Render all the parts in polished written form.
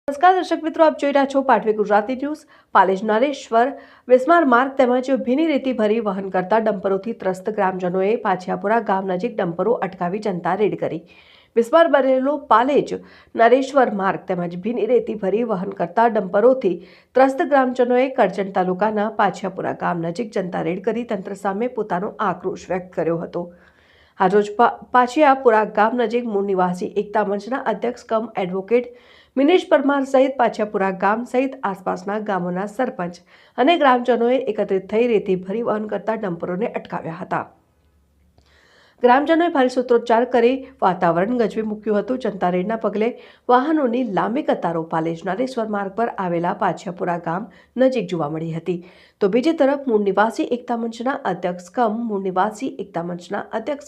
નમસ્કાર દર્શક મિત્રો, આપ જોઈ રહ્યા છો પાટવી ગુજરાતી ન્યૂઝ। પાલેજ નરેશ્વર વિસ્માર માર્ગ તેમજ ભીની રેતી ભરી વહન કરતા ડમ્પરોથી ત્રસ્ત ગ્રામજનોએ પાછિયાપુરા ગામ નજીક ડમ્પરો અટકાવી જનતા રેડ કરી। વિસ્માર બનેલો પાલેજ નરેશ્વર માર્ગ તેમજ ભીની રેતી ભરી વહન કરતા ડમ્પરોથી ત્રસ્ત ગ્રામજનોએ કરજણ તાલુકાના પાછિયાપુરા ગામ નજીક જનતા રેડ કરી તંત્ર સામે પોતાનો આક્રોશ વ્યક્ત કર્યો હતો। આજરોજ પાછિયાપુરા ગામ નજીક મૂળ નિવાસી એકતા મંચના અધ્યક્ષ કમ એડવોકેટ મિનેશ પરમાર સહિત પાછિયાપુરા ગામ સહિત આસપાસના ગામોના સરપંચ અને ગ્રામજનોએ એકત્રિત થઈ રેતી ભરી વહન કરતા ડમ્પરોને અટકાવ્યા હતા। ગ્રામજનોએ ભારે સૂત્રોચ્ચાર કરી વાતાવરણ ગજવી મૂક્યું હતું। જનતા રેડના પગલે વાહનોની લાંબી કતારો પાલેજ નરેશ્વર માર્ગ પર આવેલા પાછિયાપુરા ગામ નજીક જોવા મળી હતી। તો બીજી તરફ મૂળ નિવાસી એકતા મંચના અધ્યક્ષ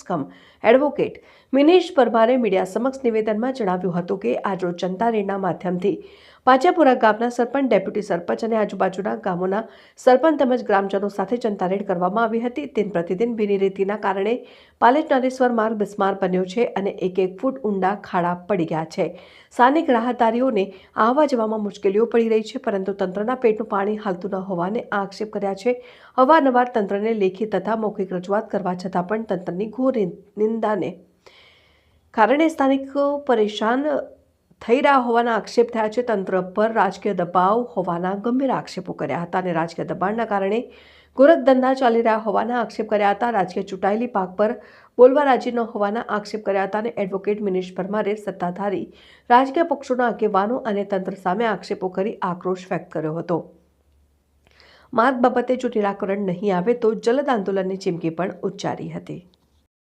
કમ એડવોકેટ મિનેશ પરમારે મીડિયા સમક્ષ નિવેદનમાં જણાવ્યું હતું કે આજરોજ જનતા રેડના માધ્યમથી પાછિયાપુરા ગામના સરપંચ, ડેપ્યુટી સરપંચ અને આજુબાજુના ગામોના સરપંચ તેમજ ગ્રામજનો સાથે જનતા રેડ કરવામાં આવી હતી। દિન પ્રતિદિન ભીની રેતીના કારણે પાલેજ નરેશ્વર માર્ગ બિસ્માર બન્યો છે અને 1 ફૂટ ઊંડા ખાડા પડી ગયા છે। સ્થાનિક રાહદારીઓને આવવા જવામાં મુશ્કેલીઓ પડી રહી છે, પરંતુ તંત્રના પેટનું પાણી હાલતું ન હોવાને આક્ષેપ કર્યા છે। અવારનવાર તંત્રને લેખિત તથા મૌખિક રજૂઆત કરવા છતાં પણ તંત્રની ઘોર નિંદાને કારણે સ્થાનિકો પરેશાન થઈ રહ્યા હોવાના આક્ષેપ થયા છે। તંત્ર પર રાજકીય દબાવ હોવાના ગંભીર આક્ષેપો કર્યા હતા અને રાજકીય દબાણના કારણે ગોરખધંધા ચાલી રહ્યા હોવાના આક્ષેપ કર્યા હતા। રાજકીય ચૂંટાયેલી પાક પર બોલવા રાજી ન હોવાના આક્ષેપ કર્યા હતા અને એડવોકેટ મિનેશ પરમારે સત્તાધારી રાજકીય પક્ષોના આગેવાનો અને તંત્ર સામે આક્ષેપો કરી આક્રોશ વ્યક્ત કર્યો હતો। માર્ગ બાબતે જો નિરાકરણ નહીં આવે તો જલદ આંદોલનની ચીમકી પણ ઉચ્ચારી હતી।